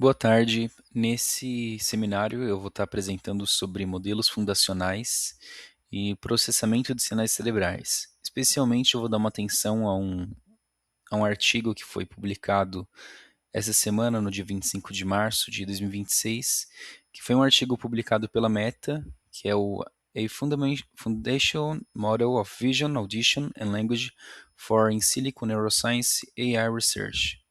Boa tarde. Nesse seminário eu vou estar apresentando sobre modelos fundacionais e processamento de sinais cerebrais. Especialmente eu vou dar uma atenção a um artigo que foi publicado essa semana, no dia 25 de março de 2026, que foi um artigo publicado pela Meta, que é o A Foundation Model of Vision, Audition and Language for In Silico Neuroscience AI Research.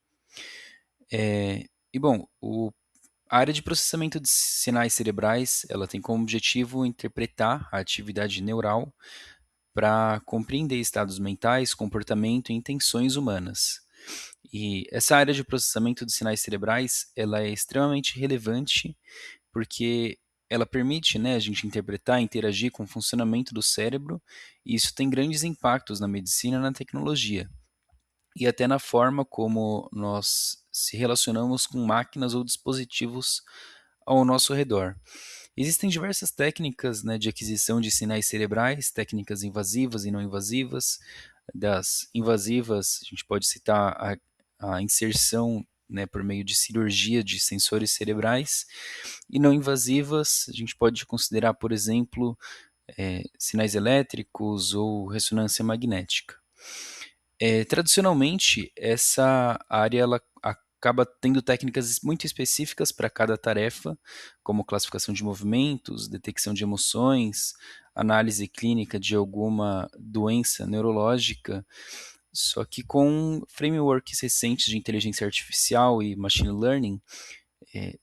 A área de processamento de sinais cerebrais, ela tem como objetivo interpretar a atividade neural para compreender estados mentais, comportamento e intenções humanas. E essa área de processamento de sinais cerebrais, ela é extremamente relevante porque ela permite, né, a gente interpretar e interagir com o funcionamento do cérebro, e isso tem grandes impactos na medicina e na tecnologia, e até na forma como nós se relacionamos com máquinas ou dispositivos ao nosso redor. Existem diversas técnicas, né, de aquisição de sinais cerebrais, técnicas invasivas e não invasivas. Das invasivas, a gente pode citar a inserção, né, por meio de cirurgia de sensores cerebrais, e não invasivas, a gente pode considerar, por exemplo, sinais elétricos ou ressonância magnética. Tradicionalmente, essa área ela acaba tendo técnicas muito específicas para cada tarefa, como classificação de movimentos, detecção de emoções, análise clínica de alguma doença neurológica. Só que com frameworks recentes de inteligência artificial e machine learning, eh,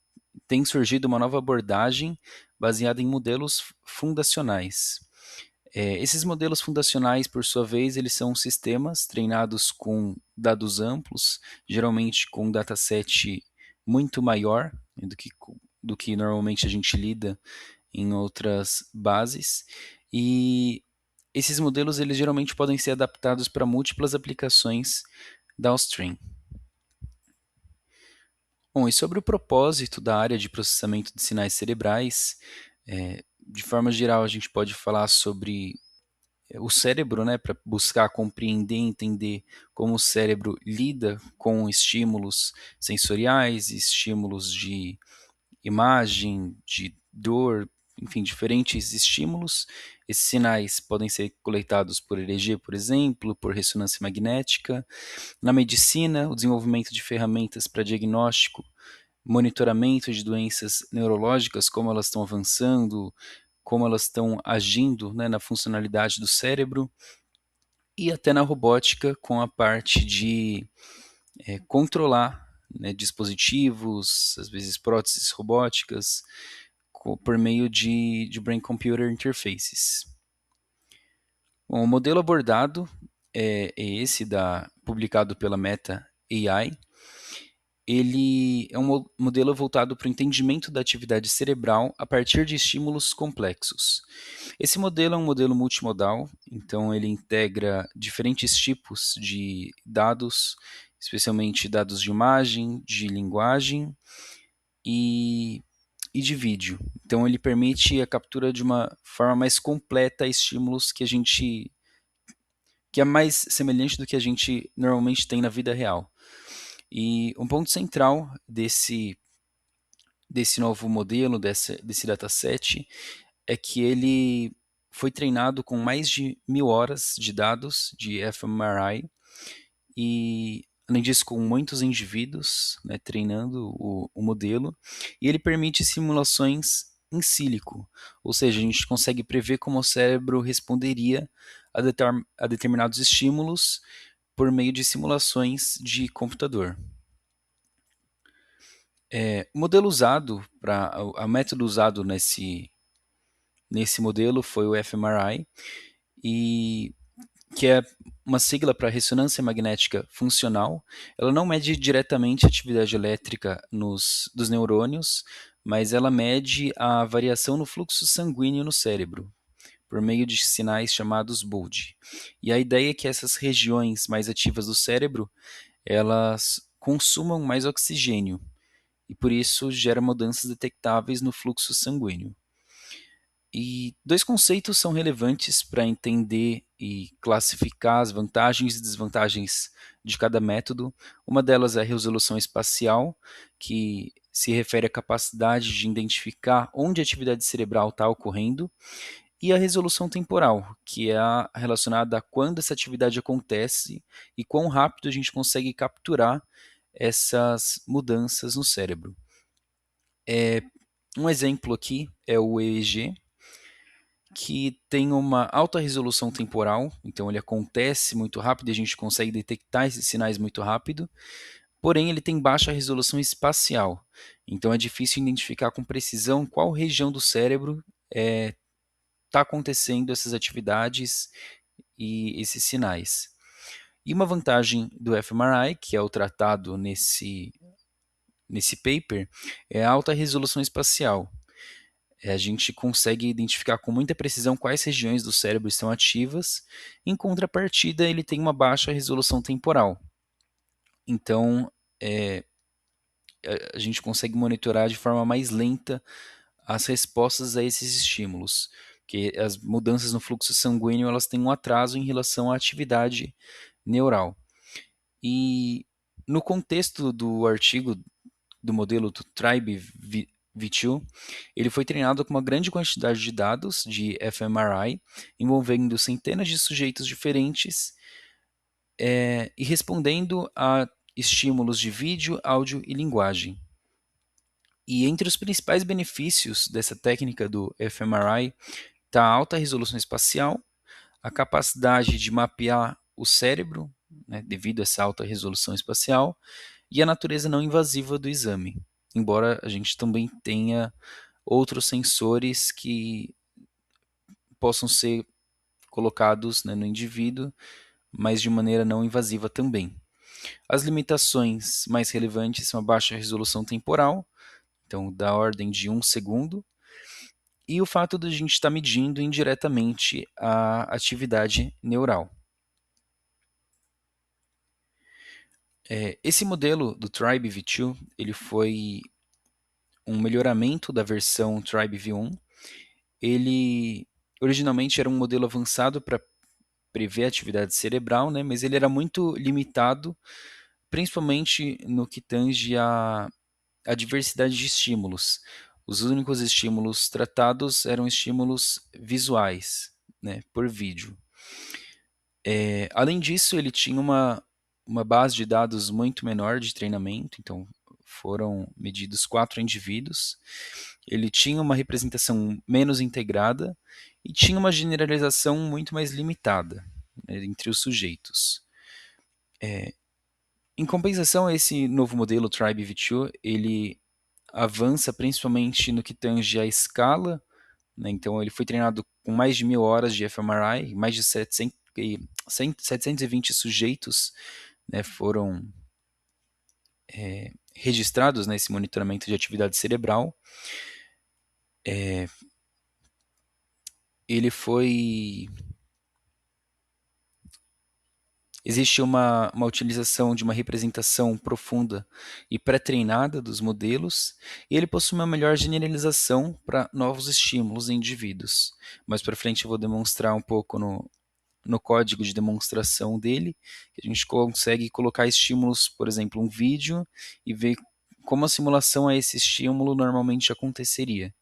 tem surgido uma nova abordagem baseada em modelos fundacionais. Esses modelos fundacionais, por sua vez, eles são sistemas treinados com dados amplos, geralmente com um dataset muito maior, né, do que normalmente a gente lida em outras bases. E esses modelos eles geralmente podem ser adaptados para múltiplas aplicações downstream. Bom, e sobre o propósito da área de processamento de sinais cerebrais, de forma geral, a gente pode falar sobre o cérebro, né, para buscar compreender, entender como o cérebro lida com estímulos sensoriais, estímulos de imagem, de dor, enfim, diferentes estímulos. Esses sinais podem ser coletados por EEG, por exemplo, por ressonância magnética. Na medicina, o desenvolvimento de ferramentas para diagnóstico, monitoramento de doenças neurológicas, como elas estão avançando, como elas estão agindo, né, na funcionalidade do cérebro, e até na robótica com a parte de controlar, né, dispositivos, às vezes próteses robóticas, por meio de Brain-Computer Interfaces. Bom, o modelo abordado é esse publicado pela Meta AI. Ele é um modelo voltado para o entendimento da atividade cerebral a partir de estímulos complexos. Esse modelo é um modelo multimodal, então ele integra diferentes tipos de dados, especialmente dados de imagem, de linguagem e, e de vídeo. Então ele permite a captura de uma forma mais completa a estímulos que é mais semelhante do que a gente normalmente tem na vida real. E um ponto central desse novo modelo, desse dataset, é que ele foi treinado com mais de 1.000 horas de dados de fMRI e, além disso, com muitos indivíduos, né, treinando o modelo, e ele permite simulações em sílico, ou seja, a gente consegue prever como o cérebro responderia a determinados estímulos por meio de simulações de computador. O modelo usado, o método usado nesse modelo foi o fMRI, e que é uma sigla para ressonância magnética funcional. Ela não mede diretamente a atividade elétrica dos neurônios, mas ela mede a variação no fluxo sanguíneo no cérebro, por meio de sinais chamados BOLD. E a ideia é que essas regiões mais ativas do cérebro, elas consumam mais oxigênio, e por isso gera mudanças detectáveis no fluxo sanguíneo. E dois conceitos são relevantes para entender e classificar as vantagens e desvantagens de cada método. Uma delas é a resolução espacial, que se refere à capacidade de identificar onde a atividade cerebral está ocorrendo, e a resolução temporal, que é relacionada a quando essa atividade acontece e quão rápido a gente consegue capturar essas mudanças no cérebro. Um exemplo aqui é o EEG, que tem uma alta resolução temporal, então ele acontece muito rápido e a gente consegue detectar esses sinais muito rápido, porém ele tem baixa resolução espacial, então é difícil identificar com precisão qual região do cérebro está acontecendo essas atividades e esses sinais. E uma vantagem do fMRI, que é o tratado nesse paper, é a alta resolução espacial. A gente consegue identificar com muita precisão quais regiões do cérebro estão ativas, em contrapartida, ele tem uma baixa resolução temporal. Então, é, a gente consegue monitorar de forma mais lenta as respostas a esses estímulos, porque as mudanças no fluxo sanguíneo elas têm um atraso em relação à atividade neural. E no contexto do artigo do modelo do Tribe V2, ele foi treinado com uma grande quantidade de dados de fMRI, envolvendo centenas de sujeitos diferentes e respondendo a estímulos de vídeo, áudio e linguagem. E entre os principais benefícios dessa técnica do fMRI está a alta resolução espacial, a capacidade de mapear o cérebro, né, devido a essa alta resolução espacial, e a natureza não invasiva do exame, embora a gente também tenha outros sensores que possam ser colocados, né, no indivíduo, mas de maneira não invasiva também. As limitações mais relevantes são a baixa resolução temporal, então da ordem de 1 segundo, e o fato de a gente estar medindo indiretamente a atividade neural. Esse modelo do Tribe V2 ele foi um melhoramento da versão Tribe V1. Ele originalmente era um modelo avançado para prever a atividade cerebral, né, mas ele era muito limitado, principalmente no que tange a diversidade de estímulos. Os únicos estímulos tratados eram estímulos visuais, né, por vídeo. Além disso, ele tinha uma base de dados muito menor de treinamento, então foram medidos 4 indivíduos. Ele tinha uma representação menos integrada e tinha uma generalização muito mais limitada, né, entre os sujeitos. Em compensação, esse novo modelo Tribe V2, ele avança principalmente no que tange a escala, né, então ele foi treinado com mais de 1.000 horas de fMRI, mais de 720 sujeitos, né, foram registrados nesse monitoramento de atividade cerebral. Ele foi Existe uma utilização de uma representação profunda e pré-treinada dos modelos, e ele possui uma melhor generalização para novos estímulos em indivíduos. Mais para frente eu vou demonstrar um pouco no código de demonstração dele, que a gente consegue colocar estímulos, por exemplo, um vídeo, e ver como a simulação a esse estímulo normalmente aconteceria.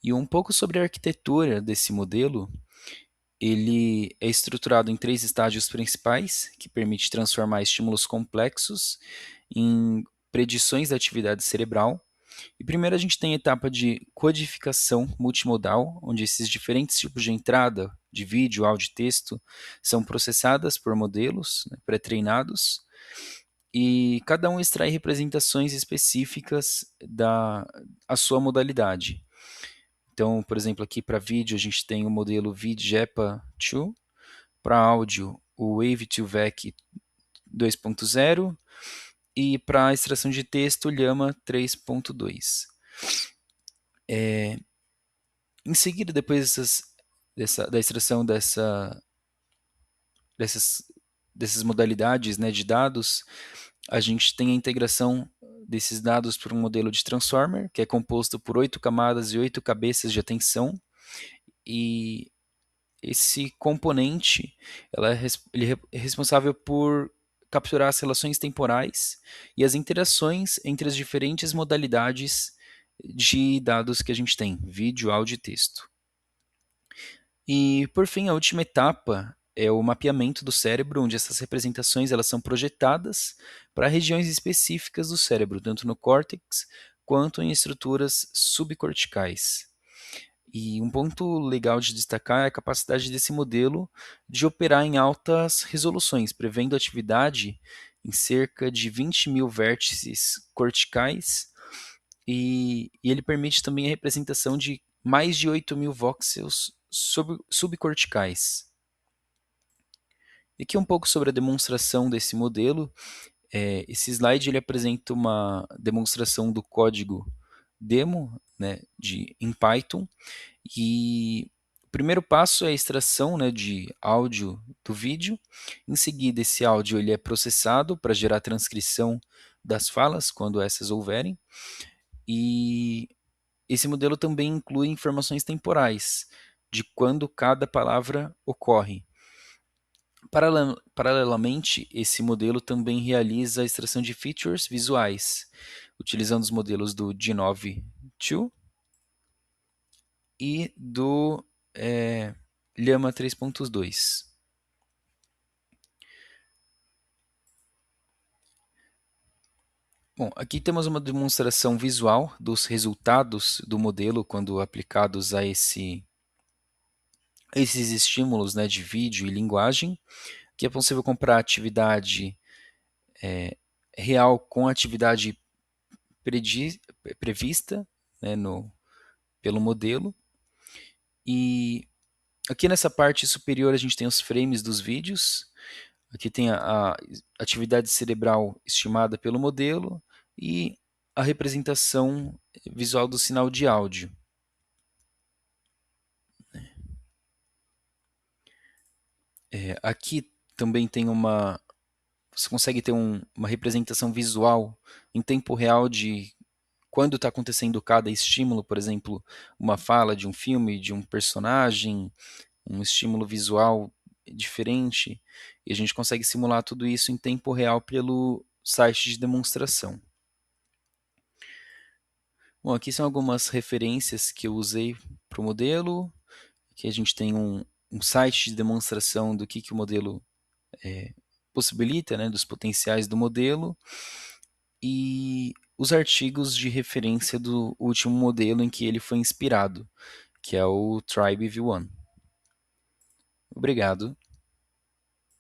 E um pouco sobre a arquitetura desse modelo. Ele é estruturado em 3 estágios principais, que permite transformar estímulos complexos em predições da atividade cerebral. E primeiro a gente tem a etapa de codificação multimodal, onde esses diferentes tipos de entrada de vídeo, áudio e texto são processadas por modelos, né, pré-treinados, e cada um extrai representações específicas da a sua modalidade. Então, por exemplo, aqui para vídeo a gente tem o modelo VidGepa 2, para áudio o Wave2Vec 2.0 e para extração de texto o Llama 3.2. Em seguida, depois da extração dessas modalidades, né, de dados, a gente tem a integração desses dados para um modelo de Transformer, que é composto por 8 camadas e 8 cabeças de atenção, e esse componente ele é responsável por capturar as relações temporais e as interações entre as diferentes modalidades de dados que a gente tem, vídeo, áudio e texto. E, por fim, a última etapa é o mapeamento do cérebro, onde essas representações elas são projetadas para regiões específicas do cérebro, tanto no córtex quanto em estruturas subcorticais. E um ponto legal de destacar é a capacidade desse modelo de operar em altas resoluções, prevendo atividade em cerca de 20 mil vértices corticais, e ele permite também a representação de mais de 8 mil voxels subcorticais. E aqui um pouco sobre a demonstração desse modelo. Esse slide ele apresenta uma demonstração do código demo, né, em Python, e o primeiro passo é a extração, né, de áudio do vídeo. Em seguida, esse áudio ele é processado para gerar transcrição das falas, quando essas houverem. E esse modelo também inclui informações temporais, de quando cada palavra ocorre. Paralelamente, esse modelo também realiza a extração de features visuais, utilizando os modelos do G9-2 e do Llama 3.2. Bom, aqui temos uma demonstração visual dos resultados do modelo quando aplicados a esses estímulos, né, de vídeo e linguagem, que é possível comparar a atividade real com a atividade prevista, né, pelo modelo. E aqui nessa parte superior a gente tem os frames dos vídeos. Aqui tem a atividade cerebral estimada pelo modelo e a representação visual do sinal de áudio. Aqui também tem você consegue ter uma representação visual em tempo real de quando está acontecendo cada estímulo, por exemplo, uma fala de um filme, de um personagem, um estímulo visual diferente, e a gente consegue simular tudo isso em tempo real pelo site de demonstração. Bom, aqui são algumas referências que eu usei para o modelo. Aqui a gente tem um site de demonstração do que o modelo possibilita, né, dos potenciais do modelo, e os artigos de referência do último modelo em que ele foi inspirado, que é o Tribe V1. Obrigado.